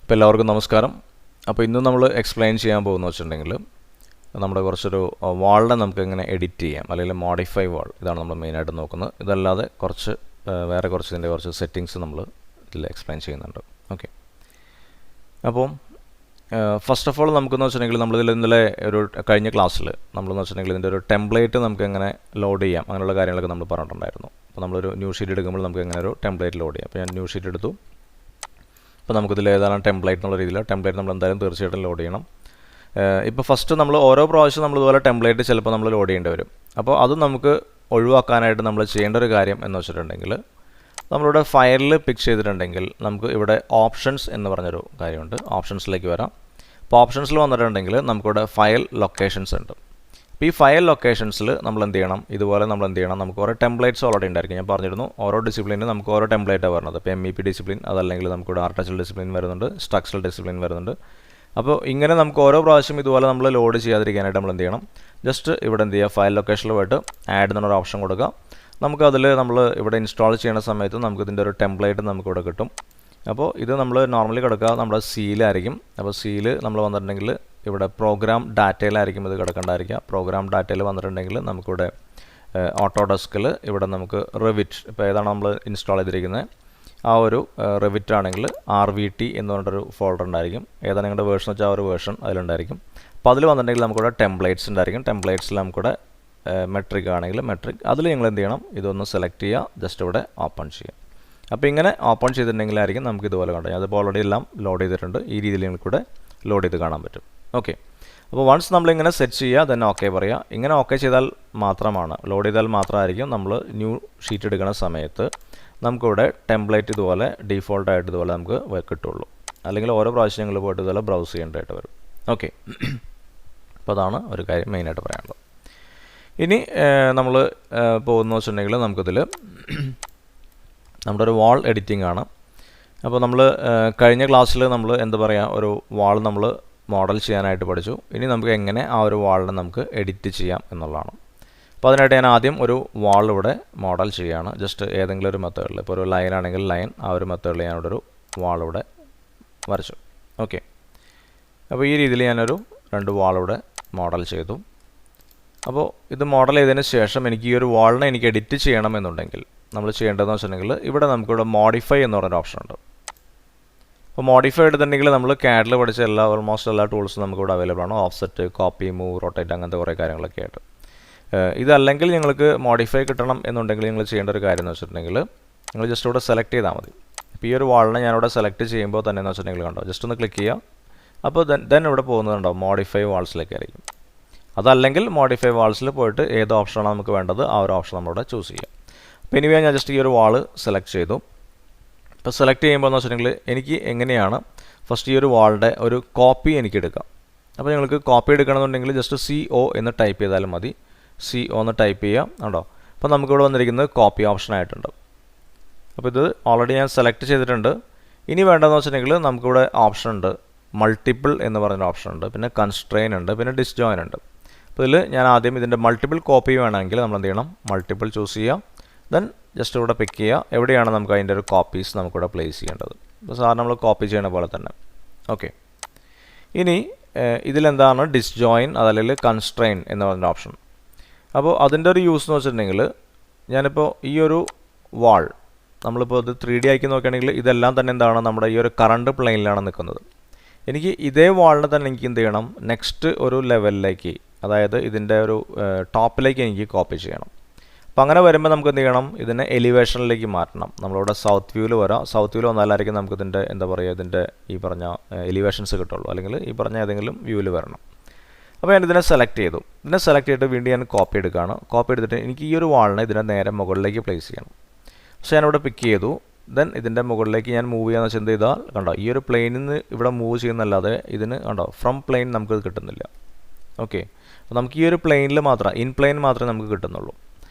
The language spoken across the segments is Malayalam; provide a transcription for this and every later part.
അപ്പോൾ എല്ലാവർക്കും നമസ്കാരം. അപ്പോൾ ഇന്ന് നമ്മൾ എക്സ്പ്ലെയിൻ ചെയ്യാൻ പോകുന്നത് വെച്ചിട്ടുണ്ടെങ്കിൽ നമ്മുടെ കുറച്ചൊരു വാളിനെ നമുക്ക് എങ്ങനെ എഡിറ്റ് ചെയ്യാം അല്ലെങ്കിൽ മോഡിഫൈ വാൾ, ഇതാണ് നമ്മൾ മെയിനായിട്ട് നോക്കുന്നത്. ഇതല്ലാതെ വേറെ കുറച്ച് ഇതിൻ്റെ കുറച്ച് സെറ്റിങ്സ് നമ്മൾ ഇതിൽ എക്സ്പ്ലെയിൻ ചെയ്യുന്നുണ്ട്. ഓക്കെ, അപ്പോൾ ഫസ്റ്റ് ഓഫ് ഓൾ നമുക്കെന്ന് വെച്ചിട്ടുണ്ടെങ്കിൽ നമ്മളിതിൽ ഇന്നലെ കഴിഞ്ഞ ക്ലാസ്സിൽ നമ്മളെന്ന് വെച്ചിട്ടുണ്ടെങ്കിൽ ഇതിൻ്റെ ഒരു ടെംപ്ലേറ്റ് നമുക്ക് എങ്ങനെ ലോഡ് ചെയ്യാം അങ്ങനെയുള്ള കാര്യങ്ങളൊക്കെ നമ്മൾ പറഞ്ഞിട്ടുണ്ടായിരുന്നു. അപ്പോൾ നമ്മളൊരു ന്യൂ ഷീറ്റ് എടുക്കുമ്പോൾ നമുക്ക് എങ്ങനെ ഒരു ടെംപ്ലേറ്റ് ലോഡ് ചെയ്യാം. അപ്പോൾ ഞാൻ ന്യൂ ഷീറ്റ് എടുത്തു. അപ്പോൾ നമുക്കിതിൽ ഏതാണ് ടെംപ്ലേറ്റ് എന്നുള്ള രീതിയിൽ ടെംപ്ലേറ്റ് നമ്മൾ എന്തായാലും തീർച്ചയായിട്ടും ലോഡ് ചെയ്യണം. ഇപ്പോൾ ഫസ്റ്റ് നമ്മൾ ഓരോ പ്രാവശ്യം നമ്മളിതുപോലെ ടെംപ്ലേറ്റ് ചിലപ്പോൾ നമ്മൾ ലോഡ് ചെയ്യേണ്ടി വരും. അപ്പോൾ അത് നമുക്ക് ഒഴിവാക്കാനായിട്ട് നമ്മൾ ചെയ്യേണ്ട ഒരു കാര്യം എന്ന് വെച്ചിട്ടുണ്ടെങ്കിൽ നമ്മളിവിടെ ഫയലിൽ പിക്ക് ചെയ്തിട്ടുണ്ടെങ്കിൽ നമുക്ക് ഇവിടെ ഓപ്ഷൻസ് എന്ന് പറഞ്ഞൊരു കാര്യമുണ്ട്. ഓപ്ഷൻസിലേക്ക് വരാം. അപ്പോൾ ഓപ്ഷൻസിൽ വന്നിട്ടുണ്ടെങ്കിൽ നമുക്കിവിടെ ഫയൽ ലൊക്കേഷൻസ് ഉണ്ട്. അപ്പോൾ ഈ ഫയൽ ലൊക്കേഷൻസിൽ നമ്മൾ എന്ത് ചെയ്യണം, ഇതുപോലെ നമ്മൾ എന്ത് ചെയ്യണം, നമുക്ക് ഓരോ ടെംപ്ലേറ്റ്സ് ഓൾറെഡി ഉണ്ടായിരിക്കും. ഞാൻ പറഞ്ഞിരുന്നു ഓരോ ഡിസിപ്ലിനും നമുക്ക് ഓരോ ടെംപ്ലേറ്റാണ് വരുന്നത്. ഇപ്പോൾ MEP ഡിസിപ്ലിൻ, അതല്ലെങ്കിൽ നമുക്കിവിടെ ആർട്ടിഫിഷ്യൽ ഡിസിപ്ലിൻ വരുന്നുണ്ട്, സ്ട്രക്ചറൽ ഡിസിപ്ലിൻ വരുന്നുണ്ട്. അപ്പോൾ ഇങ്ങനെ നമുക്ക് ഓരോ പ്രാവശ്യം ഇതുപോലെ നമ്മൾ ലോഡ് ചെയ്യാതിരിക്കാനായിട്ട് നമ്മൾ എന്ത് ചെയ്യണം, ജസ്റ്റ് ഇവിടെ എന്ത് ചെയ്യുക, ഫയൽ ലൊക്കേഷനിൽ പോയിട്ട് ആഡ് എന്നൊരു ഓപ്ഷൻ കൊടുക്കുക. നമുക്കതിൽ നമ്മൾ ഇവിടെ ഇൻസ്റ്റാൾ ചെയ്യുന്ന സമയത്ത് നമുക്ക് ഇതിൻ്റെ ഒരു ടെംപ്ലേറ്റ് നമുക്കിവിടെ കിട്ടും. അപ്പോൾ ഇത് നമ്മൾ നോർമലി കിടക്കുക നമ്മുടെ സീലായിരിക്കും. അപ്പോൾ സീല് നമ്മൾ വന്നിട്ടുണ്ടെങ്കിൽ ഇവിടെ പ്രോഗ്രാം ഡാറ്റയിലായിരിക്കും ഇത് കിടക്കേണ്ടായിരിക്കുക. പ്രോഗ്രാം ഡാറ്റയിൽ വന്നിട്ടുണ്ടെങ്കിൽ നമുക്കിവിടെ ഓട്ടോഡെസ്കിൽ ഇവിടെ നമുക്ക് റിവിറ്റ്, ഇപ്പോൾ ഏതാണ് നമ്മൾ ഇൻസ്റ്റാൾ ചെയ്തിരിക്കുന്നത് ആ ഒരു റിവിറ്റ് ആണെങ്കിൽ RVT എന്ന് പറഞ്ഞിട്ടൊരു ഫോൾഡർ ഉണ്ടായിരിക്കും. ഏതാണ് നിങ്ങളുടെ വേർഷൻ വെച്ചാൽ ആ ഒരു വേർഷൻ അതിലുണ്ടായിരിക്കും. അപ്പോൾ അതിൽ വന്നിട്ടുണ്ടെങ്കിൽ നമുക്കിവിടെ ടെംപ്ലേറ്റ്സ് ഉണ്ടായിരിക്കും. ടെംപ്ലേറ്റ്സിൽ നമുക്കിവിടെ മെട്രിക് ആണെങ്കിൽ മെട്രിക്, അതിൽ നിങ്ങൾ എന്ത് ചെയ്യണം, ഇതൊന്ന് സെലക്ട് ചെയ്യുക, ജസ്റ്റ് ഇവിടെ ഓപ്പൺ ചെയ്യുക. അപ്പോൾ ഇങ്ങനെ ഓപ്പൺ ചെയ്തിട്ടുണ്ടെങ്കിലായിരിക്കും നമുക്ക് ഇതുപോലെ കണ്ടു. അതിപ്പോൾ ഓൾറെഡി എല്ലാം ലോഡ് ചെയ്തിട്ടുണ്ട്. ഈ രീതിയിൽ നിങ്ങൾക്കിവിടെ ലോഡ് ചെയ്ത് കാണാൻ പറ്റും. ഓക്കെ, അപ്പോൾ വൺസ് നമ്മളിങ്ങനെ സെറ്റ് ചെയ്യുക, തന്നെ ഓക്കെ പറയുക. ഇങ്ങനെ ഓക്കെ ചെയ്താൽ മാത്രമാണ്, ലോഡ് ചെയ്താൽ മാത്രമായിരിക്കും നമ്മൾ ന്യൂ ഷീറ്റ് എടുക്കുന്ന സമയത്ത് നമുക്കിവിടെ ടെംപ്ലേറ്റ് ഇതുപോലെ ഡീഫോൾട്ടായിട്ട് ഇതുപോലെ നമുക്ക് കിട്ടുള്ളൂ. അല്ലെങ്കിൽ ഓരോ പ്രാവശ്യം ഞങ്ങൾ പോയിട്ട് ഇതുപോലെ ബ്രൗസ് ചെയ്യേണ്ടതായിട്ട് വരും. ഓക്കെ, അപ്പോൾ അതാണ് ഒരു കാര്യം മെയിനായിട്ട് പറയാനുള്ളത്. ഇനി നമ്മൾ പോകുന്ന വെച്ചിട്ടുണ്ടെങ്കിൽ നമുക്കിതിൽ നമ്മുടെ ഒരു വാൾ എഡിറ്റിംഗ് ആണ്. അപ്പോൾ നമ്മൾ കഴിഞ്ഞ ക്ലാസ്സിൽ നമ്മൾ എന്താ പറയുക, ഒരു വാൾ നമ്മൾ മോഡൽ ചെയ്യാനായിട്ട് പഠിച്ചു. ഇനി നമുക്ക് എങ്ങനെ ആ ഒരു വാളിനെ നമുക്ക് എഡിറ്റ് ചെയ്യാം എന്നുള്ളതാണ്. അപ്പോൾ അതിനായിട്ട് ഞാൻ ആദ്യം ഒരു വാൾ ഇവിടെ മോഡൽ ചെയ്യുകയാണ്. ജസ്റ്റ് ഏതെങ്കിലും ഒരു മെത്തേഡിൽ, ഇപ്പോൾ ഒരു ലൈൻ ആണെങ്കിൽ ലൈൻ, ആ ഒരു മെത്തേഡിൽ ഞാനിവിടെ ഒരു വാൾ ഇവിടെ വരച്ചു. ഓക്കെ, അപ്പോൾ ഈ രീതിയിൽ ഞാനൊരു 2 വാൾ ഇവിടെ മോഡൽ ചെയ്തു. അപ്പോൾ ഇത് മോഡൽ ചെയ്തതിന് ശേഷം എനിക്ക് ഈ ഒരു വാളിനെ എനിക്ക് എഡിറ്റ് ചെയ്യണമെന്നുണ്ടെങ്കിൽ നമ്മൾ ചെയ്യേണ്ടതെന്ന് വെച്ചിട്ടുണ്ടെങ്കിൽ ഇവിടെ നമുക്കിവിടെ മോഡിഫൈ എന്ന് പറയുന്ന ഓപ്ഷൻ ഉണ്ട്. അപ്പോൾ മോഡിഫൈ എടുത്തിട്ടുണ്ടെങ്കിൽ നമ്മൾ CAD പഠിച്ച ഓൾമോസ്റ്റ് എല്ലാ ടൂൾസും നമുക്കിവിടെ അവൈലബിൾ ആണ്. ഓഫ്സെറ്റ്, കോപ്പി, മൂവ്, റൊട്ടേറ്റ്, അങ്ങനത്തെ കുറേ കാര്യങ്ങളൊക്കെ ആയിട്ട്. ഇതല്ലെങ്കിൽ നിങ്ങൾക്ക് മോഡിഫൈ കിട്ടണം എന്നുണ്ടെങ്കിൽ നിങ്ങൾ ചെയ്യേണ്ട ഒരു കാര്യം എന്ന് വെച്ചിട്ടുണ്ടെങ്കിൽ നിങ്ങൾ ജസ്റ്റ് ഇവിടെ സെലക്ട് ചെയ്താൽ മതി. ഇപ്പോൾ ഈ ഒരു വാളിനെ ഞാനിവിടെ സെലക്ട് ചെയ്യുമ്പോൾ തന്നെ എന്ന് വെച്ചിട്ടുണ്ടെങ്കിൽ കണ്ടോ, ജസ്റ്റ് ഒന്ന് ക്ലിക്ക് ചെയ്യുക. അപ്പോൾ ദെൻ ഇവിടെ പോകുന്നതുണ്ടോ മോഡിഫൈ വാൾസിലേക്കായിരിക്കും. അതല്ലെങ്കിൽ മോഡിഫൈ വാൾസിൽ പോയിട്ട് ഏത് ഓപ്ഷനാണ് നമുക്ക് വേണ്ടത് ആ ഒരു ഓപ്ഷൻ നമ്മളിവിടെ ചൂസ് ചെയ്യാം. അപ്പോൾ ഇനിവേ ഞാൻ ജസ്റ്റ് ഈ ഒരു വാൾ സെലക്ട് ചെയ്തു. ഇപ്പോൾ സെലക്ട് ചെയ്യുമ്പോൾ എന്ന് വെച്ചിട്ടുണ്ടെങ്കിൽ എനിക്ക് എങ്ങനെയാണ് ഫസ്റ്റ് ഈ ഒരു വാളിൻ്റെ ഒരു കോപ്പി എനിക്ക് എടുക്കാം. അപ്പോൾ നിങ്ങൾക്ക് കോപ്പി എടുക്കണമെന്നുണ്ടെങ്കിൽ ജസ്റ്റ് CO എന്ന് ടൈപ്പ് ചെയ്താലും മതി. CO എന്ന് ടൈപ്പ് ചെയ്യാം. ഉണ്ടോ, അപ്പോൾ നമുക്കിവിടെ വന്നിരിക്കുന്നത് കോപ്പി ഓപ്ഷൻ ആയിട്ടുണ്ട്. അപ്പോൾ ഇത് ഓൾറെഡി ഞാൻ സെലക്ട് ചെയ്തിട്ടുണ്ട്. ഇനി വേണ്ടതെന്ന് വെച്ചിട്ടുണ്ടെങ്കിൽ നമുക്കിവിടെ ഓപ്ഷൻ ഉണ്ട്, മൾട്ടിപ്പിൾ എന്ന് പറയുന്ന ഓപ്ഷൻ ഉണ്ട്, പിന്നെ കൺസ്ട്രെയിൻ ഉണ്ട്, പിന്നെ ഡിസ്ജോയിൻ ഉണ്ട്. അപ്പോൾ ഇതിൽ ഞാൻ ആദ്യം ഇതിൻ്റെ മൾട്ടിപ്പിൾ കോപ്പി വേണമെങ്കിൽ നമ്മൾ എന്ത് ചെയ്യണം, മൾട്ടിപ്പിൾ ചൂസ് ചെയ്യാം. ദെൻ ജസ്റ്റ് ഇവിടെ പിക്ക് ചെയ്യുക, എവിടെയാണ് നമുക്ക് അതിൻ്റെ ഒരു കോപ്പീസ് നമുക്കിവിടെ പ്ലേസ് ചെയ്യേണ്ടത്. അപ്പോൾ സാധാരണ നമ്മൾ കോപ്പി ചെയ്യുന്ന പോലെ തന്നെ. ഓക്കെ, ഇനി ഇതിലെന്താണ് ഡിസ്ജോയിൻ അതല്ലെങ്കിൽ കൺസ്ട്രെയിൻ എന്ന് പറയുന്ന ഓപ്ഷൻ. അപ്പോൾ അതിൻ്റെ ഒരു യൂസ് എന്ന് വെച്ചിട്ടുണ്ടെങ്കിൽ ഞാനിപ്പോൾ ഈ ഒരു വാൾ നമ്മളിപ്പോൾ ഇത് 3D ആക്കി നോക്കുകയാണെങ്കിൽ ഇതെല്ലാം തന്നെ എന്താണ് നമ്മുടെ ഈ ഒരു കറണ്ട് പ്ലെയിനിലാണ് നിൽക്കുന്നത്. എനിക്ക് ഇതേ വാളിനെ തന്നെ എനിക്ക് എന്ത് ചെയ്യണം, നെക്സ്റ്റ് ഒരു ലെവലിലേക്ക്, അതായത് ഇതിൻ്റെ ഒരു ടോപ്പിലേക്ക് എനിക്ക് കോപ്പി ചെയ്യണം. അപ്പോൾ അങ്ങനെ വരുമ്പോൾ നമുക്ക് എന്ത് ചെയ്യണം, ഇതിനെ എലിവേഷനിലേക്ക് മാറ്റണം. നമ്മളിവിടെ സൗത്ത് വ്യൂവിൽ വരാം. സൗത്ത് വ്യൂവിൽ വന്നാലായിരിക്കും നമുക്ക് ഇതിൻ്റെ എന്താ പറയുക, ഇതിൻ്റെ ഈ പറഞ്ഞ എലിവേഷൻസ് കിട്ടുള്ളൂ, അല്ലെങ്കിൽ ഈ പറഞ്ഞ ഏതെങ്കിലും വ്യൂവിൽ വരണം. അപ്പോൾ ഞാൻ ഇതിനെ സെലക്ട് ചെയ്തു. ഇതിനെ സെലക്ട് ചെയ്തിട്ട് വീണ്ടും ഞാൻ കോപ്പി എടുക്കുകയാണ്. കോപ്പി എടുത്തിട്ട് എനിക്ക് ഈ ഒരു വാളിനെ ഇതിനെ നേരെ മുകളിലേക്ക് പ്ലേസ് ചെയ്യണം. പക്ഷേ ഞാനിവിടെ പിക്ക് ചെയ്തു. ദെൻ ഇതിൻ്റെ മുകളിലേക്ക് ഞാൻ മൂവ് ചെയ്യാന്ന് വെച്ചാൽ എന്ത് ചെയ്താൽ കണ്ടോ, ഈ ഒരു പ്ലെയിനിൽ നിന്ന് ഇവിടെ മൂവ് ചെയ്യുന്നല്ലാതെ ഇതിന് കണ്ടോ ഫ്രം പ്ലെയിൻ നമുക്ക് കിട്ടുന്നില്ല. ഓക്കെ, അപ്പോൾ നമുക്ക് ഈ ഒരു പ്ലെയിനിൽ മാത്രം, ഇൻ പ്ലെയിൻ മാത്രമേ നമുക്ക് കിട്ടുന്നുള്ളൂ.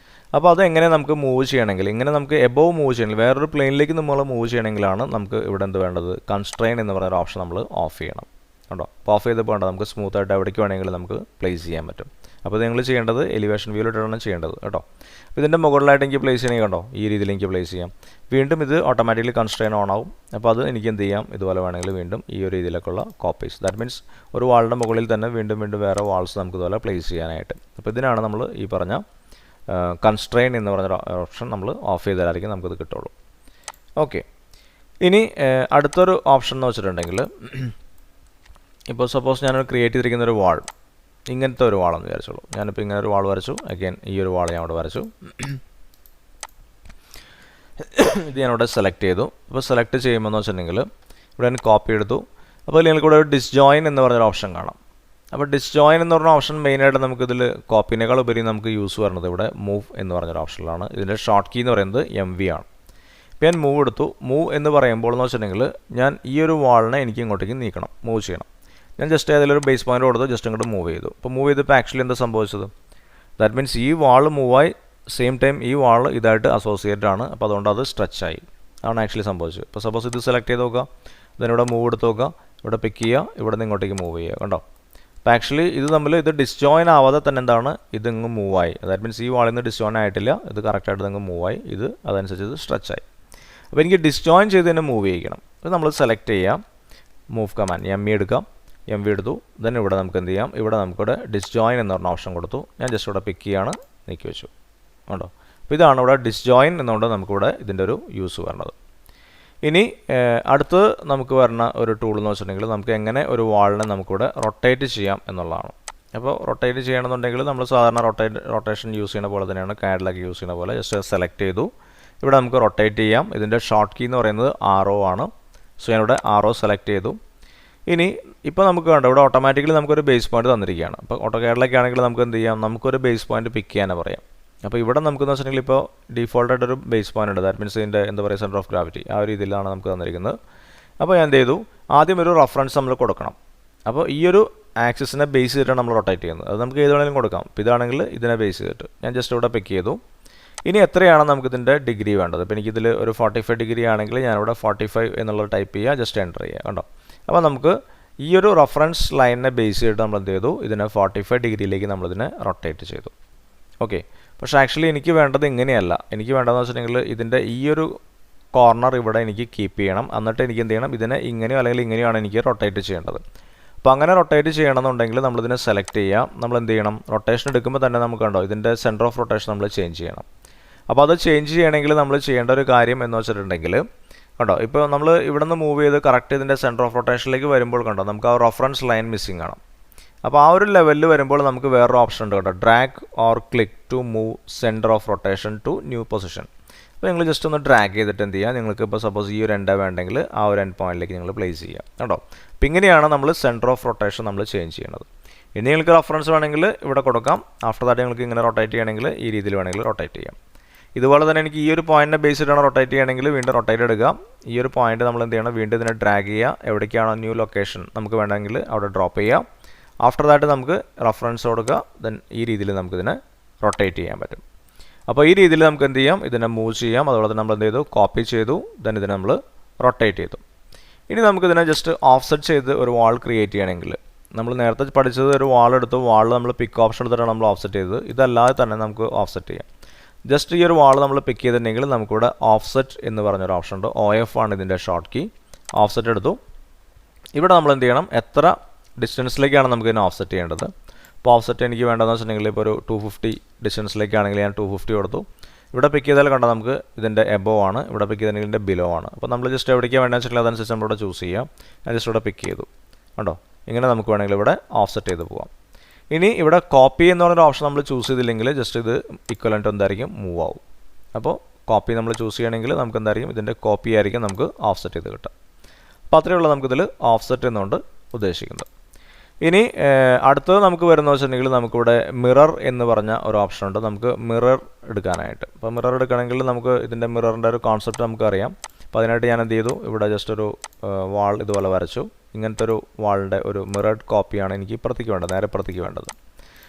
അപ്പോൾ അതെങ്ങനെ നമുക്ക് മൂവ് ചെയ്യണമെങ്കിൽ, ഇങ്ങനെ നമുക്ക് എബോവ് മൂവ് ചെയ്യണമെങ്കിൽ, വേറൊരു പ്ലെയിനിലേക്ക് നമ്മൾ മൂവ് ചെയ്യണമെങ്കിലാണ് നമുക്ക് ഇവിടെ എന്ത് വേണ്ടത്, കൺസ്ട്രെയിൻ എന്ന് പറയുന്ന ഓപ്ഷൻ നമ്മൾ ഓഫ് ചെയ്യണം. കേട്ടോ, അപ്പോൾ ഓഫ് ചെയ്തപ്പോൾ വേണ്ട നമുക്ക് സ്മൂത്തായിട്ട് എവിടേക്ക് വേണമെങ്കിൽ നമുക്ക് പ്ലേസ് ചെയ്യാൻ പറ്റും. അപ്പോൾ നിങ്ങൾ ചെയ്യേണ്ടത് എലിവേഷൻ വ്യൂയിലിട്ടാണ് ചെയ്യേണ്ടത് കേട്ടോ. അപ്പോൾ ഇതിൻ്റെ മുകളിലായിട്ട് എനിക്ക് പ്ലേസ് ചെയ്യണമെങ്കിൽ കണ്ടോ ഈ രീതിയിൽ എനിക്ക് പ്ലേസ് ചെയ്യാം. വീണ്ടും ഇത് ഓട്ടോമാറ്റിക്കലി കൺസ്ട്രെയിൻ ഓൺ ആവും. അപ്പോൾ അത് എനിക്ക് എന്ത് ചെയ്യാം, ഇതുപോലെ വേണമെങ്കിൽ വീണ്ടും ഈ ഒരു രീതിയിലേക്കുള്ള കോപ്പീസ്, ദാറ്റ് മീൻസ് ഒരു വാളിൻ്റെ മുകളിൽ തന്നെ വീണ്ടും വീണ്ടും വേറെ വാൾസ് നമുക്ക് ഇതുപോലെ പ്ലേസ് ചെയ്യാനായിട്ട്. അപ്പോൾ ഇതിനാണ് നമ്മൾ ഈ പറഞ്ഞ കൺസ്ട്രെയിൻ എന്ന് പറഞ്ഞ ഓപ്ഷൻ നമ്മൾ ഓഫ് ചെയ്താലായിരിക്കും നമുക്കിത് കിട്ടുള്ളൂ. ഓക്കെ, ഇനി അടുത്തൊരു ഓപ്ഷൻ എന്ന് വെച്ചിട്ടുണ്ടെങ്കിൽ, ഇപ്പോൾ സപ്പോസ് ഞാനൊരു ക്രിയേറ്റ് ചെയ്തിരിക്കുന്ന ഒരു വാൾ, ഇങ്ങനത്തെ ഒരു വാളെന്ന് വിചാരിച്ചോളൂ. ഞാനിപ്പോൾ ഇങ്ങനെ ഒരു വാൾ വരച്ചു. അഗൈൻ ഈ ഒരു വാൾ ഞാൻ അവിടെ വരച്ചു. ഇത് ഞാനിവിടെ സെലക്ട് ചെയ്തു. അപ്പോൾ സെലക്ട് ചെയ്യുമ്പോൾ എന്ന് വെച്ചിട്ടുണ്ടെങ്കിൽ ഇവിടെ ഞാൻ കോപ്പി എടുത്തു. അപ്പോൾ നിങ്ങൾക്ക് ഇവിടെ ഒരു ഡിസ്ജോയിൻ എന്ന് പറഞ്ഞൊരു ഓപ്ഷൻ കാണാം. അപ്പോൾ ഡിസ്ജോയിൻ എന്ന് പറഞ്ഞ ഓപ്ഷൻ മെയിനായിട്ട് നമുക്കിതിൽ കോപ്പിനേക്കാൾ ഉപരി നമുക്ക് യൂസ് വരുന്നത് ഇവിടെ മൂവ് എന്ന് പറഞ്ഞൊരു ഓപ്ഷനിലാണ്. ഇതിൻ്റെ ഷോർട്ട് കീ എന്ന് പറയുന്നത് MV ആണ്. ഇപ്പോൾ ഞാൻ മൂവ് എടുത്തു. മൂവ് എന്ന് പറയുമ്പോൾ എന്ന് വെച്ചിട്ടുണ്ടെങ്കിൽ ഞാൻ ഈ ഒരു വാളിനെ എനിക്ക് ഇങ്ങോട്ടേക്ക് നീക്കണം, മൂവ് ചെയ്യണം. ഞാൻ ജസ്റ്റ് ഏതെങ്കിലും ഒരു ബേസ് പോയിന്റ് കൊടുത്ത് ജസ്റ്റ് ഇങ്ങോട്ട് മൂവ് ചെയ്തു. അപ്പോൾ മൂവ് ചെയ്തപ്പോൾ ആക്ച്വലി എന്താ സംഭവിച്ചത്, ദാറ്റ് മീൻസ് ഈ വാൾ മൂവായി, സെയിം ടൈം ഈ വാൾ ഇതായിട്ട് അസോസിയേറ്റഡ് ആണ്. അപ്പോൾ അതുകൊണ്ട് അത് സ്ട്രെച്ചായി, അതാണ് ആക്ച്വലി സംഭവിച്ചത്. ഇപ്പോൾ സപ്പോസ് ഇത് സെലക്ട് ചെയ്ത് നോക്കുക, ഇതിനിവിടെ മൂവ് എടുത്ത് നോക്കുക, ഇവിടെ പിക്ക് ചെയ്യുക, ഇവിടെ നിന്ന് ഇങ്ങോട്ടേക്ക് മൂവ് ചെയ്യുക, കണ്ടോ. അപ്പോൾ ആക്ച്വലി ഇത് തമ്മിൽ ഇത് ഡിസ്ജോയിൻ ആവാതെ തന്നെ എന്താണ്, ഇതിങ്ങ് മൂവായി. ദാറ്റ് മീൻസ് ഈ വാളിൽ നിന്ന് ഡിസ്ജോയിൻ ആയിട്ടില്ല, ഇത് കറക്റ്റായിട്ട് നിങ്ങൾ മൂവായി, ഇത് അതനുസരിച്ച് ഇത് സ്ട്രെച്ചായി. അപ്പോൾ എനിക്ക് ഡിസ്ജോയിൻ ചെയ്ത് തന്നെ മൂവ് ചെയ്യിക്കണം. അത് നമ്മൾ സെലക്ട് ചെയ്യാം, മൂവ് കമാൻഡ് MV എടുക്കാം, MV എടുത്തു. ദെൻ ഇവിടെ നമുക്ക് എന്ത് ചെയ്യാം, ഇവിടെ നമുക്കിവിടെ ഡിസ്ജോയിൻ എന്ന് പറഞ്ഞ ഓപ്ഷൻ കൊടുത്തു. ഞാൻ ജസ്റ്റ് ഇവിടെ പിക്ക് ചെയ്യാണ്, നീക്കി വെച്ചു, കണ്ടോ. അപ്പോൾ ഇതാണ് ഇവിടെ ഡിസ്ജോയിൻ എന്നുകൊണ്ട് നമുക്കിവിടെ ഇതിൻ്റെ ഒരു യൂസ് വരുന്നത്. ഇനി അടുത്ത് നമുക്ക് വരുന്ന ഒരു ടൂൾ എന്ന് വെച്ചിട്ടുണ്ടെങ്കിൽ നമുക്ക് എങ്ങനെ ഒരു വാളിനെ നമുക്കിവിടെ റൊട്ടേറ്റ് ചെയ്യാം എന്നുള്ളതാണ്. അപ്പോൾ റൊട്ടേറ്റ് ചെയ്യണമെന്നുണ്ടെങ്കിൽ നമ്മൾ സാധാരണ റൊട്ടേഷൻ യൂസ് ചെയ്യുന്ന പോലെ തന്നെയാണ്, കാഡിലൊക്കെ യൂസ് ചെയ്യുന്ന പോലെ ജസ്റ്റ് സെലക്ട് ചെയ്തു. ഇവിടെ നമുക്ക് റൊട്ടേറ്റ് ചെയ്യാം. ഇതിൻ്റെ ഷോർട്ട് കീ എന്ന് പറയുന്നത് RO ആണ്. സോ ഞാനിവിടെ RO സെലക്ട് ചെയ്തു. ഇനി ഇപ്പോൾ നമുക്ക് വേണ്ട ഇവിടെ ഓട്ടോമാറ്റിക്കലി നമുക്കൊരു ബേസ് പോയിന്റ് തന്നിരിക്കുകയാണ്. അപ്പോൾ ഓട്ടോകാഡിലൊക്കെ ആണെങ്കിൽ നമുക്ക് എന്ത് ചെയ്യാം, നമുക്കൊരു ബേസ് പോയിന്റ് പിക്ക് ചെയ്യാനേ പറയാം. അപ്പോൾ ഇവിടെ നമുക്കെന്ന് വെച്ചിട്ടുണ്ടെങ്കിൽ ഇപ്പോൾ ഡീഫോൾട്ടായിട്ടൊരു ബേസ് പോയിന്റ് ഉണ്ട്, ദാറ്റ് മീൻസ് ഇതിൻ്റെ എന്താ പറയുക സെൻറ്റർ ഓഫ് ഗ്രാവിറ്റി ആ ഒരു രീതിയിലാണ് നമുക്ക് തന്നിരിക്കുന്നത്. അപ്പോൾ ഞാൻ എന്ത് ചെയ്തു, ആദ്യം ഒരു റെഫറൻസ് നമ്മൾ കൊടുക്കണം. അപ്പോൾ ഈ ഒരു ആക്സിസിനെ ബേസ് ചെയ്തിട്ടാണ് നമ്മൾ റൊട്ടേറ്റ് ചെയ്യുന്നത്. അത് നമുക്ക് ഏത് വേണമെങ്കിലും കൊടുക്കാം. അപ്പോൾ ഇതാണെങ്കിൽ ഇതിനെ ബേസ് ചെയ്തിട്ട് ഞാൻ ജസ്റ്റ് ഇവിടെ പിക്ക് ചെയ്തു. ഇനി എത്രയാണ് നമുക്കിതിൻ്റെ ഡിഗ്രി വേണ്ടത്. ഇപ്പോൾ എനിക്കിതിൽ ഒരു 45 ഡിഗ്രി ആണെങ്കിൽ ഞാനിവിടെ 45 എന്നുള്ളത് ടൈപ്പ് ചെയ്യുക, ജസ്റ്റ് എൻ്റർ ചെയ്യുക, കണ്ടോ. അപ്പോൾ നമുക്ക് ഈ ഒരു റെഫറൻസ് ലൈനിനെ ബേസ് ചെയ്തിട്ട് നമ്മൾ എന്ത് ചെയ്തു, ഇതിനെ 45 ഡിഗ്രിയിലേക്ക് നമ്മളിതിനെ റൊട്ടേറ്റ് ചെയ്തു. ഓക്കെ, പക്ഷേ ആക്ച്വലി എനിക്ക് വേണ്ടത് ഇങ്ങനെയല്ല. എനിക്ക് വേണ്ടതെന്ന് വെച്ചിട്ടുണ്ടെങ്കിൽ ഇതിൻ്റെ ഈ ഒരു കോർണർ ഇവിടെ എനിക്ക് കീപ്പ് ചെയ്യണം. എന്നിട്ട് എനിക്ക് എന്ത് ചെയ്യണം, ഇതിനെ ഇങ്ങനെയോ അല്ലെങ്കിൽ ഇങ്ങനെയാണ് എനിക്ക് റൊട്ടേറ്റ് ചെയ്യേണ്ടത്. അപ്പോൾ അങ്ങനെ റൊട്ടേറ്റ് ചെയ്യണമെന്നുണ്ടെങ്കിൽ നമ്മളിതിനെ സെലക്ട് ചെയ്യാം. നമ്മൾ എന്ത് ചെയ്യണം, റൊട്ടേഷൻ എടുക്കുമ്പോൾ തന്നെ നമുക്ക് കണ്ടോ ഇതിൻ്റെ സെൻറ്റർ ഓഫ് റൊട്ടേഷൻ നമ്മൾ ചേഞ്ച് ചെയ്യണം. അപ്പോൾ അത് ചേഞ്ച് ചെയ്യണമെങ്കിൽ നമ്മൾ ചെയ്യേണ്ട ഒരു കാര്യം എന്ന് വെച്ചിട്ടുണ്ടെങ്കിൽ കണ്ടോ, ഇപ്പോൾ നമ്മൾ ഇവിടെ നിന്ന് മൂവ് ചെയ്ത് കറക്റ്റ് ഇതിൻ്റെ സെൻറ്റർ ഓഫ് റൊട്ടേഷനിലേക്ക് വരുമ്പോൾ കണ്ടോ നമുക്ക് ആ റെഫറൻസ് ലൈൻ മിസ്സിംഗ് ആണ്. അപ്പോൾ ആ ഒരു ലെവലിൽ വരുമ്പോൾ നമുക്ക് വേറൊരു ഓപ്ഷൻ ഉണ്ട് കേട്ടോ, drag or click to move centre of rotation to new position. അപ്പോൾ നിങ്ങൾ ജസ്റ്റ് ഒന്ന് ഡ്രാഗ് ചെയ്തിട്ട് എന്ത് ചെയ്യുക, നിങ്ങൾക്ക് ഇപ്പോൾ സപ്പോസ് ഈ ഒരു എൻഡ് വേണ്ടെങ്കിൽ ആ ഒരു എൻഡ് പോയിന്റിലേക്ക് നിങ്ങൾ പ്ലേസ് ചെയ്യുക കേട്ടോ. അപ്പോൾ ഇങ്ങനെയാണ് നമ്മൾ സെൻറ്റർ ഓഫ് റൊട്ടേഷൻ നമ്മൾ ചേഞ്ച് ചെയ്യണത്. ഇനി നിങ്ങൾക്ക് റെഫറൻസ് വേണമെങ്കിൽ ഇവിടെ കൊടുക്കാം. ആഫ്റ്റർ ദാറ്റ് നിങ്ങൾക്ക് ഇങ്ങനെ റൊട്ടേറ്റ് ചെയ്യണമെങ്കിൽ ഈ രീതിയിൽ വേണമെങ്കിൽ റൊട്ടേറ്റ് ചെയ്യാം. ഇതുപോലെ തന്നെ എനിക്ക് ഈ ഒരു പോയിന്റിനെ ബേസ് ചെയ്താണ് റൊട്ടേറ്റ് ചെയ്യണമെങ്കിൽ വീണ്ടും റൊട്ടേറ്റ് എടുക്കാം. ഈ ഒരു പോയിന്റ് നമ്മൾ എന്ത് ചെയ്യണം, വീണ്ടും ഇതിനെ ഡ്രാഗ് ചെയ്യുക. എവിടേക്കാണോ ന്യൂ ലൊക്കേഷൻ നമുക്ക് വേണമെങ്കിൽ അവിടെ ഡ്രോപ്പ് ചെയ്യാം. ആഫ്റ്റർ ദാറ്റ് നമുക്ക് റെഫറൻസ് കൊടുക്കുക. ദെൻ ഈ രീതിയിൽ നമുക്കിതിനെ റൊട്ടേറ്റ് ചെയ്യാൻ പറ്റും. അപ്പോൾ ഈ രീതിയിൽ നമുക്ക് എന്ത് ചെയ്യാം, ഇതിനെ മൂവ് ചെയ്യാം. അതുപോലെ തന്നെ നമ്മൾ എന്ത് ചെയ്തു, കോപ്പി ചെയ്തു. ദെൻ ഇതിനെ നമ്മൾ റൊട്ടേറ്റ് ചെയ്തു. ഇനി നമുക്കിതിനെ ജസ്റ്റ് ഓഫ്സെറ്റ് ചെയ്ത് ഒരു വാൾ ക്രിയേറ്റ് ചെയ്യണമെങ്കിൽ നമ്മൾ നേരത്തെ പഠിച്ചത് ഒരു വാൾ എടുത്തു, വാൾ നമ്മൾ പിക്ക് ഓപ്ഷൻ എടുത്തിട്ടാണ് നമ്മൾ ഓഫ്സെറ്റ് ചെയ്തത്. ഇതല്ലാതെ തന്നെ നമുക്ക് ഓഫ്സെറ്റ് ചെയ്യാം. ജസ്റ്റ് ഈ ഒരു വാൾ നമ്മൾ പിക്ക് ചെയ്തിട്ടുണ്ടെങ്കിൽ നമുക്കിവിടെ ഓഫ്സെറ്റ് എന്ന് പറഞ്ഞൊരു ഓപ്ഷൻ ഉണ്ട്. OF ആണ് ഇതിൻ്റെ ഷോർട്ട് കീ. ഓഫ്സെറ്റ് എടുത്തു. ഇവിടെ നമ്മൾ എന്ത് ചെയ്യണം, എത്ര ഡിസ്റ്റൻസിലേക്കാണ് നമുക്ക് ഇതിനെ ഓഫ്സെറ്റ് ചെയ്യേണ്ടത്. അപ്പോൾ ഓഫ്സെറ്റ് എനിക്ക് വേണ്ടതെന്ന് വെച്ചിട്ടുണ്ടെങ്കിൽ ഇപ്പോൾ ഒരു 250 ഡിസ്റ്റൻസിലേക്കാണെങ്കിൽ ഞാൻ 250 കൊടുത്തു. ഇവിടെ പിക്ക് ചെയ്താൽ കണ്ടാൽ നമുക്ക് ഇതിൻ്റെ എബോവ് ആണ്, ഇവിടെ പിക്ക് ചെയ്തിട്ടുണ്ടെങ്കിൽ ഇതിൻ്റെ ബിലോ ആണ്. അപ്പോൾ നമ്മൾ ജസ്റ്റ് എവിടേക്കാണ് വേണ്ടതെന്ന് വെച്ചിട്ടുണ്ടെങ്കിൽ അതനുസരിച്ച് നമ്മളിവിടെ ചൂസ് ചെയ്യാം. ഞാൻ ജസ്റ്റ് ഇവിടെ പിക്ക് ചെയ്തു കണ്ടോ. ഇങ്ങനെ നമുക്ക് വേണമെങ്കിൽ ഇവിടെ ഓഫ്സെറ്റ് ചെയ്ത് പോകാം. ഇനി ഇവിടെ കോപ്പി എന്ന് പറഞ്ഞൊരു ഓപ്ഷൻ നമ്മൾ ചൂസ് ചെയ്തില്ലെങ്കിൽ ജസ്റ്റ് ഇത് ഇക്വലൻ്റ് എന്തായിരിക്കും, മൂവ് ആവും. അപ്പോൾ കോപ്പി നമ്മൾ ചൂസ് ചെയ്യണമെങ്കിൽ നമുക്ക് എന്തായിരിക്കും, ഇതിൻ്റെ കോപ്പി ആയിരിക്കും നമുക്ക് ഓഫ്സെറ്റ് ചെയ്ത് കിട്ടുക. അപ്പോൾ അത്രയേ ഉള്ളൂ നമുക്കിതിൽ ഓഫ്സെറ്റ് എന്നുകൊണ്ട് ഉദ്ദേശിക്കുന്നത്. ഇനി അടുത്തത് നമുക്ക് വരുന്നത് വെച്ചിട്ടുണ്ടെങ്കിൽ നമുക്കിവിടെ മിറർ എന്ന് പറഞ്ഞ ഒരു ഓപ്ഷൻ ഉണ്ട്, നമുക്ക് മിറർ എടുക്കാനായിട്ട്. അപ്പോൾ മിറർ എടുക്കണമെങ്കിൽ നമുക്ക് ഇതിൻ്റെ മിററിൻ്റെ ഒരു കോൺസെപ്റ്റ് നമുക്കറിയാം. അപ്പോൾ അതിനായിട്ട് ഞാൻ എന്ത് ചെയ്തു, ഇവിടെ ജസ്റ്റ് ഒരു വാൾ ഇതുപോലെ വരച്ചു. ഇങ്ങനത്തെ ഒരു വാളിൻ്റെ ഒരു മിറർഡ് കോപ്പിയാണ് എനിക്ക് ഇപ്പുറത്തേക്ക് വേണ്ടത്, നേരെ ഇപ്പുറത്തേക്ക് വേണ്ടത്.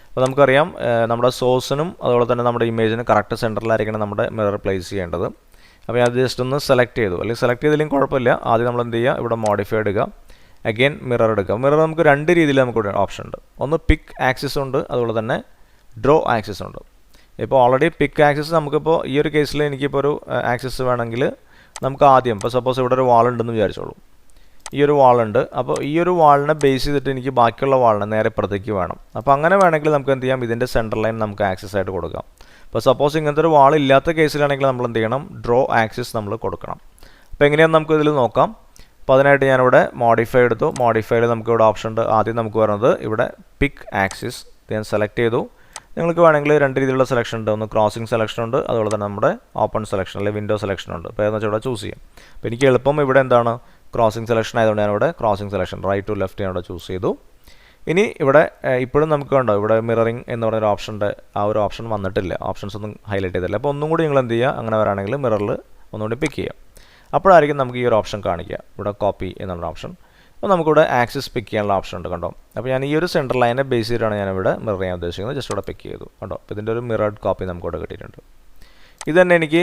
അപ്പോൾ നമുക്കറിയാം നമ്മുടെ സോഴ്സിനും അതുപോലെ തന്നെ നമ്മുടെ ഇമേജിനും കറക്റ്റ് സെൻറ്ററിലായിരിക്കണം നമ്മുടെ മിറർ പ്ലേസ് ചെയ്യേണ്ടത്. അപ്പോൾ ഞാൻ ജസ്റ്റ് ഒന്ന് സെലക്ട് ചെയ്തു, അല്ലെങ്കിൽ സെലക്ട് ചെയ്തില്ലെങ്കിൽ കുഴപ്പമില്ല. ആദ്യം നമ്മൾ എന്ത് ചെയ്യുക, ഇവിടെ മോഡിഫൈ എടുക്കുക, അഗെയിൻ മിറർ എടുക്കുക. മിറർ നമുക്ക് രണ്ട് രീതിയിൽ നമുക്ക് ഓപ്ഷൻ ഉണ്ട്. ഒന്ന് പിക്ക് ആക്സിസ് ഉണ്ട്, അതുപോലെ തന്നെ ഡ്രോ ആക്സിസ് ഉണ്ട്. ഇപ്പോൾ ഓൾറെഡി പിക്ക് ആക്സിസ് നമുക്കിപ്പോൾ ഈ ഒരു കേസിൽ എനിക്കിപ്പോൾ ഒരു ആക്സിസ് വേണമെങ്കിൽ നമുക്ക് ആദ്യം ഇപ്പോൾ സപ്പോസ് ഇവിടെ ഒരു വാൾ ഉണ്ടെന്ന് വിചാരിച്ചോളൂ. ഈ ഒരു വാളുണ്ട്. അപ്പോൾ ഈ ഒരു വാളിനെ ബേസ് ചെയ്തിട്ട് എനിക്ക് ബാക്കിയുള്ള വാളിനെ നേരെ ഇപ്പുറത്തേക്ക് വേണം. അപ്പോൾ അങ്ങനെ വേണമെങ്കിൽ നമുക്ക് എന്ത് ചെയ്യാം, ഇതിൻ്റെ സെൻറ്റർ ലൈൻ നമുക്ക് ആക്സിസ് ആയിട്ട് കൊടുക്കാം. അപ്പോൾ സപ്പോസ് ഇങ്ങനത്തെ ഒരു വാൾ ഇല്ലാത്ത കേസിലാണെങ്കിൽ നമ്മൾ എന്ത് ചെയ്യണം, ഡ്രോ ആക്സിസ് നമ്മൾ കൊടുക്കണം. അപ്പോൾ എങ്ങനെയാണെന്ന് നമുക്ക് ഇതിൽ നോക്കാം. അപ്പോൾ അതിനായിട്ട് ഞാനിവിടെ മോഡിഫൈ എടുത്തു. മോഡിഫൈയിൽ നമുക്ക് ഇവിടെ ഓപ്ഷൻ ഉണ്ട്. ആദ്യം നമുക്ക് വരുന്നത് ഇവിടെ പിക്ക് ആക്സിസ് ഞാൻ സെലക്ട് ചെയ്തു. നിങ്ങൾക്ക് വേണമെങ്കിൽ രണ്ട് രീതിയിലുള്ള സെലക്ഷൻ ഉണ്ട്. ഒന്ന് ക്രോസിംഗ് സെലക്ഷൻ ഉണ്ട്, അതുപോലെ തന്നെ നമ്മുടെ ഓപ്പൺ സെലക്ഷൻ അല്ലെങ്കിൽ വിൻഡോ സെലക്ഷൻ ഉണ്ട്. അപ്പോൾ ഏതെന്ന് വെച്ചാൽ ഇവിടെ ചൂസ് ചെയ്യാം. അപ്പോൾ എനിക്ക് എളുപ്പം ഇവിടെ എന്താണ് ക്രോസിംഗ് സെലക്ഷൻ ആയതുകൊണ്ട് ഞാനിവിടെ crossing selection right to left ഞാനിവിടെ ചൂസ് ചെയ്തു. ഇനി ഇവിടെ ഇപ്പോഴും നമുക്ക് കണ്ടോ ഇവിടെ മിററിംഗ് എന്ന് പറയുന്ന ഒരു ഓപ്ഷൻ്റെ ആ ഒരു ഓപ്ഷൻ വന്നിട്ടില്ല, ഓപ്ഷൻസ് ഒന്നും ഹൈലൈറ്റ് ചെയ്തില്ല. അപ്പോൾ ഒന്നും കൂടി നിങ്ങൾ എന്ത് ചെയ്യുക, അങ്ങനെ വരാണെങ്കിൽ മിററിൽ ഒന്നുകൂടി പിക്ക് ചെയ്യാം. അപ്പോഴായിരിക്കും നമുക്ക് ഈ ഒരു ഓപ്ഷൻ കാണിക്കുക, ഇവിടെ കോപ്പി എന്നുള്ള ഓപ്ഷൻ. അപ്പോൾ നമുക്കിവിടെ ആക്സിസ് പിക്ക് ചെയ്യാനുള്ള ഓപ്ഷൻ ഉണ്ട് കണ്ടോ. അപ്പോൾ ഞാൻ ഈ ഒരു സെൻറ്റർ ലൈനെ ബേസ് ചെയ്തിട്ടാണ് ഞാനിവിടെ മിറർ ചെയ്യാൻ ഉദ്ദേശിക്കുന്നത്. ജസ്റ്റ് ഇവിടെ പിക്ക് ചെയ്തു കണ്ടോ. അപ്പോൾ ഇതിൻ്റെ ഒരു മിറർഡ് കോപ്പി നമുക്കിവിടെ കിട്ടിയിട്ടുണ്ട്. ഇത് തന്നെ എനിക്ക്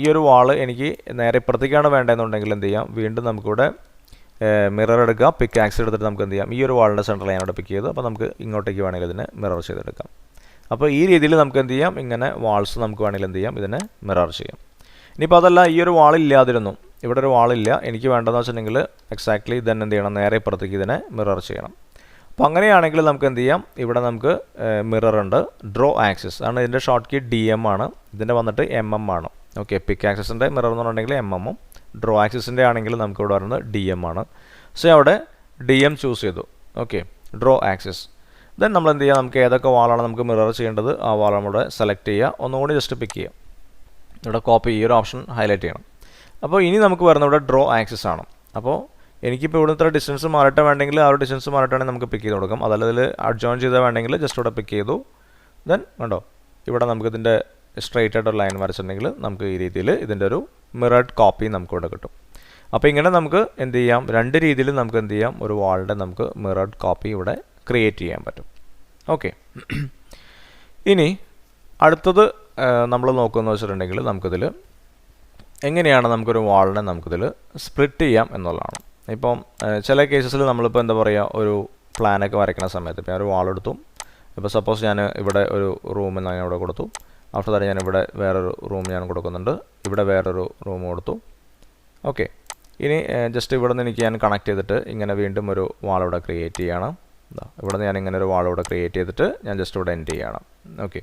ഈ ഒരു വാള് എനിക്ക് നേരെ ഇപ്പുറത്തേക്കാണ് വേണ്ടതെന്നുണ്ടെങ്കിൽ എന്ത് ചെയ്യാം, വീണ്ടും നമുക്കിവിടെ മിറർ എടുക്കുക, പിക്ക് ആക്സിസ് എടുത്തിട്ട് നമുക്ക് എന്ത് ചെയ്യാം, ഈ ഒരു വാളിൻ്റെ സെൻറ്റർ ലൈൻ ഇവിടെ പിക്ക് ചെയ്തു. അപ്പോൾ നമുക്ക് ഇങ്ങോട്ടേക്ക് വേണമെങ്കിൽ ഇതിനെ മിറർ ചെയ്തെടുക്കാം. അപ്പോൾ ഈ രീതിയിൽ നമുക്ക് എന്ത് ചെയ്യാം, ഇങ്ങനെ വാൾസ് നമുക്ക് വേണമെങ്കിൽ എന്ത് ചെയ്യാം, ഇതിനെ മിറർ ചെയ്യാം. ഇനിയിപ്പോൾ അതല്ല, ഈ ഒരു വാളില്ലാതിരുന്നു, ഇവിടെ ഒരു വാളില്ല, എനിക്ക് വേണ്ടതെന്ന് വെച്ചിട്ടുണ്ടെങ്കിൽ എക്സാക്ട്ലി ഇതന്നെ എന്ത് ചെയ്യണം, നേരെ ഇപ്പുറത്തേക്ക് ഇതിനെ മിറർ ചെയ്യണം. അപ്പോൾ അങ്ങനെയാണെങ്കിൽ നമുക്ക് എന്ത് ചെയ്യാം, ഇവിടെ നമുക്ക് മിറർ ഉണ്ട്, ഡ്രോ ആക്സിസ് ആണ് ഇതിൻ്റെ ഷോർട്ട് കീ DM ആണ്, ഇതിൻ്റെ വന്നിട്ട് MM ആണ്. ഓക്കെ, പിക്ക് ആക്സിസിൻ്റെ മിറർ എന്ന് പറഞ്ഞിട്ടുണ്ടെങ്കിൽ MM-ഉം ഡ്രോ ആക്സിസിൻ്റെ ആണെങ്കിൽ നമുക്ക് ഇവിടെ വരുന്നത് DM ആണ്. സോ അവിടെ DM ചൂസ് ചെയ്തു. Okay, draw axis. ദെൻ നമ്മൾ എന്ത് ചെയ്യുക, നമുക്ക് ഏതൊക്കെ വാളാണ് നമുക്ക് മിറർ ചെയ്യേണ്ടത് ആ വാൾ നമ്മുടെ സെലക്ട് ചെയ്യുക, ഒന്നുകൂടി ജസ്റ്റ് പിക്ക് ചെയ്യുക, ഇവിടെ കോപ്പി ഈ ഒരു ഓപ്ഷൻ ഹൈലൈറ്റ് ചെയ്യണം. അപ്പോൾ ഇനി നമുക്ക് വരുന്നത് ഇവിടെ ഡ്രോ ആക്സിസ് ആണ്. അപ്പോൾ എനിക്കിപ്പോൾ ഇവിടെ ഇത്ര ഡിസ്റ്റൻസ് മാറിയിട്ട് വേണമെങ്കിൽ ആ ഒരു ഡിസ്റ്റൻസ് മാറിയിട്ടാണെങ്കിൽ നമുക്ക് പിക്ക് ചെയ്ത് കൊടുക്കാം. അതല്ല ഇതിൽ അഡ്ജോയിൻ ചെയ്താൽ വേണമെങ്കിൽ ജസ്റ്റ് ഇവിടെ പിക്ക് ചെയ്തു. ദെൻ കണ്ടോ ഇവിടെ നമുക്ക് ഇതിൻ്റെ സ്ട്രെയിറ്റ് ആയിട്ട് ഒരു ലൈൻ വരച്ചിട്ടുണ്ടെങ്കിൽ നമുക്ക് ഈ രീതിയിൽ ഇതിൻ്റെ ഒരു മിറർഡ് കോപ്പി നമുക്കിവിടെ കിട്ടും. അപ്പോൾ ഇങ്ങനെ നമുക്ക് എന്ത് ചെയ്യാം, രണ്ട് രീതിയിൽ നമുക്ക് എന്ത് ചെയ്യാം, ഒരു വാളിൻ്റെ നമുക്ക് മിറർഡ് കോപ്പി ഇവിടെ ക്രിയേറ്റ് ചെയ്യാൻ പറ്റും. ഓക്കെ, ഇനി അടുത്തത് നമ്മൾ നോക്കുകയെന്ന് വെച്ചിട്ടുണ്ടെങ്കിൽ നമുക്കിതിൽ എങ്ങനെയാണ് നമുക്കൊരു വാളിനെ നമുക്കിതിൽ സ്പ്ലിറ്റ് ചെയ്യാം എന്നുള്ളതാണ്. ഇപ്പം ചില കേസസിൽ നമ്മളിപ്പോൾ എന്താ പറയുക, ഒരു പ്ലാനൊക്കെ വരയ്ക്കുന്ന സമയത്ത് ഇപ്പോൾ ഞാൻ ഒരു വാൾ എടുത്തു. ഇപ്പോൾ സപ്പോസ് ഞാൻ ഇവിടെ ഒരു റൂം ഞാൻ ഇവിടെ കൊടുത്തു. ആഫ്റ്റർ ദാറ്റ് ഞാൻ ഇവിടെ വേറൊരു റൂം ഞാൻ കൊടുക്കുന്നുണ്ട്, ഇവിടെ വേറൊരു റൂം കൊടുത്തു. ഓക്കെ, ഇനി ജസ്റ്റ് ഇവിടെ നിന്ന് എനിക്ക് ഞാൻ കണക്ട് ചെയ്തിട്ട് ഇങ്ങനെ വീണ്ടും ഒരു വാൾ ഇവിടെ ക്രിയേറ്റ് ചെയ്യണം. ഇവിടെ നിന്ന് ഞാൻ ഇങ്ങനെ ഒരു വാൾ ഇവിടെ ക്രിയേറ്റ് ചെയ്തിട്ട് ഞാൻ ജസ്റ്റ് ഇവിടെ എൻഡ് ചെയ്യണം. ഓക്കെ,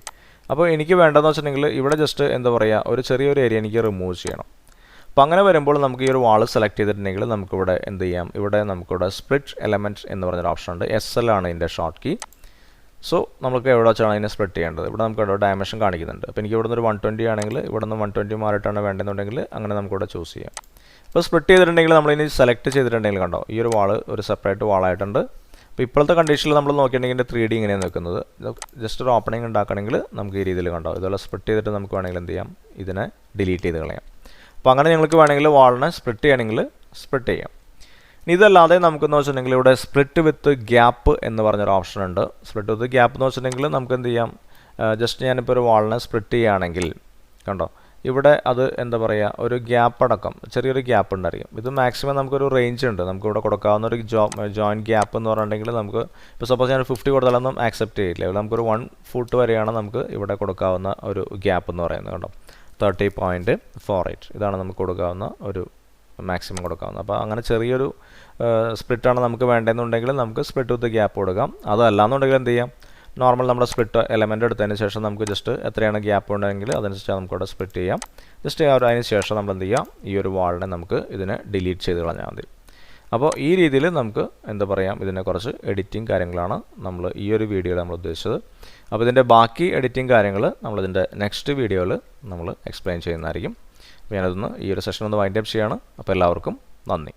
അപ്പോൾ എനിക്ക് വേണ്ടതെന്ന് വെച്ചിട്ടുണ്ടെങ്കിൽ ഇവിടെ ജസ്റ്റ് എന്താ പറയുക, ഒരു ചെറിയൊരു ഏരിയ എനിക്ക് റിമൂവ് ചെയ്യണം. അപ്പോൾ അങ്ങനെ വരുമ്പോൾ നമുക്ക് ഈ ഒരു വാൾ സെലക്ട് ചെയ്തിട്ടുണ്ടെങ്കിൽ നമുക്കിവിടെ എന്ത് ചെയ്യാം, ഇവിടെ നമുക്കിവിടെ സ്പ്ലിറ്റ് എലമെൻറ്റ് എന്ന് പറഞ്ഞൊരു ഓപ്ഷൻ ഉണ്ട്. SL ആണ് ഇതിൻ്റെ ഷോർട്ട് കീ. സോ നമുക്ക് എവിടെ വെച്ചാണ് അതിനെ സ്പ്ലിറ്റ് ചെയ്യേണ്ടത്, ഇവിടെ നമുക്ക് ഇവിടെ ഡയമെൻഷൻ കാണിക്കുന്നുണ്ട്. അപ്പോൾ എനിക്ക് ഇവിടെ നിന്ന് ഒരു 120 ആണെങ്കിൽ ഇവിടെ നിന്ന് 120 മാറിയിട്ടാണ് വേണ്ടതെന്നുണ്ടെങ്കിൽ അങ്ങനെ നമുക്കിവിടെ ചൂസ് ചെയ്യാം. അപ്പോൾ സ്പ്ലിറ്റ് ചെയ്തിട്ടുണ്ടെങ്കിൽ നമ്മളിനി സെലക്ട് ചെയ്തിട്ടുണ്ടെങ്കിൽ കണ്ടോ ഈ ഒരു വാൾ ഒരു സെപ്പറേറ്റ് വാളായിട്ടുണ്ട്. അപ്പോൾ ഇപ്പോഴത്തെ കണ്ടീഷനിൽ നമ്മൾ നോക്കിയിട്ടുണ്ടെങ്കിൽ 3D ഇങ്ങനെയാണ് നിൽക്കുന്നത്. ജസ്റ്റ് ഒരു ഓപ്പണിംഗ് ഉണ്ടാക്കണമെങ്കിൽ നമുക്ക് ഈ രീതിയിൽ കണ്ടോ ഇതുപോലെ സ്പ്ലിറ്റ് ചെയ്തിട്ട് നമുക്ക് വേണമെങ്കിൽ എന്ത് ചെയ്യാം, ഇതിനെ ഡിലീറ്റ് ചെയ്ത് കളയാം. അപ്പോൾ അങ്ങനെ നിങ്ങൾക്ക് വേണമെങ്കിൽ വാളിനെ സ്പ്ലിറ്റ് ചെയ്യണമെങ്കിൽ സ്പ്ലിറ്റ് ചെയ്യാം. ഇതല്ലാതെ നമുക്കെന്ന് വെച്ചിട്ടുണ്ടെങ്കിൽ ഇവിടെ സ്പ്ലിറ്റ് വിത്ത് ഗ്യാപ്പ് എന്ന് പറഞ്ഞൊരു ഓപ്ഷൻ ഉണ്ട്. സ്പ്ലിറ്റ് വിത്ത് ഗ്യാപ്പ് എന്ന് വെച്ചിട്ടുണ്ടെങ്കിൽ നമുക്ക് എന്ത് ചെയ്യാം, ജസ്റ്റ് ഞാനിപ്പോൾ ഒരു വാളിനെ സ്പ്ലിറ്റ് ചെയ്യുകയാണെങ്കിൽ കണ്ടോ ഇവിടെ അത് എന്താ പറയുക, ഒരു ഗ്യാപ്പ് അടക്കം ചെറിയൊരു ഗ്യാപ്പ് ഉണ്ടായിരിക്കും. ഇത് മാക്സിമം നമുക്കൊരു റേഞ്ച് ഉണ്ട്, നമുക്കിവിടെ കൊടുക്കാവുന്ന ഒരു ജോയിൻറ്റ് ഗ്യാപ്പ് എന്ന് പറഞ്ഞിട്ടുണ്ടെങ്കിൽ നമുക്ക് ഇപ്പോൾ സപ്പോസ് ഞാൻ 50 കൊടുത്താലൊന്നും ആക്സെപ്റ്റ് ചെയ്യില്ല. നമുക്കൊരു 1 ഫുട്ട് വരെയാണ് നമുക്ക് ഇവിടെ കൊടുക്കാവുന്ന ഒരു ഗ്യാപ്പ് എന്ന് പറയുന്നത് കണ്ടോ, 30.48 ഇതാണ് നമുക്ക് കൊടുക്കാവുന്ന ഒരു മാക്സിമം കൊടുക്കാവുന്നത്. അപ്പോൾ അങ്ങനെ ചെറിയൊരു സ്പ്ലിറ്റാണ് നമുക്ക് വേണ്ടതെന്നുണ്ടെങ്കിൽ നമുക്ക് സ്പ്ലിറ്റ് വിത്ത് ഗ്യാപ്പ് കൊടുക്കാം. അതല്ലാന്നുണ്ടെങ്കിൽ എന്ത് ചെയ്യാം, നോർമൽ നമ്മുടെ സ്പ്ലിറ്റ് എലമെൻ്റ് എടുത്തതിന് ശേഷം നമുക്ക് ജസ്റ്റ് എത്രയാണ് ഗ്യാപ്പ് ഉണ്ടെങ്കിൽ അതനുസരിച്ച് നമുക്കിവിടെ സ്പ്ലിറ്റ് ചെയ്യാം. ജസ്റ്റ് അതിന് ശേഷം നമ്മൾ എന്ത് ചെയ്യാം, ഈ ഒരു വാളിനെ നമുക്ക് ഇതിനെ ഡിലീറ്റ് ചെയ്ത് കളഞ്ഞാൽ മതി. അപ്പോൾ ഈ രീതിയിൽ നമുക്ക് എന്താ പറയാം, ഇതിനെ കുറച്ച് എഡിറ്റിംഗ് കാര്യങ്ങളാണ് നമ്മൾ ഈ ഒരു വീഡിയോയിൽ നമ്മൾ ഉദ്ദേശിച്ചത്. അപ്പോൾ ഇതിൻ്റെ ബാക്കി എഡിറ്റിംഗ് കാര്യങ്ങൾ നമ്മളിതിൻ്റെ നെക്സ്റ്റ് വീഡിയോയിൽ നമ്മൾ എക്സ്പ്ലെയിൻ ചെയ്യുന്നതായിരിക്കും. അപ്പോൾ ഞാനതൊന്ന് ഈ ഒരു സെഷൻ ഒന്ന് വൈൻഡ് അപ്പ് ചെയ്യാണ്. അപ്പോൾ എല്ലാവർക്കും നന്ദി.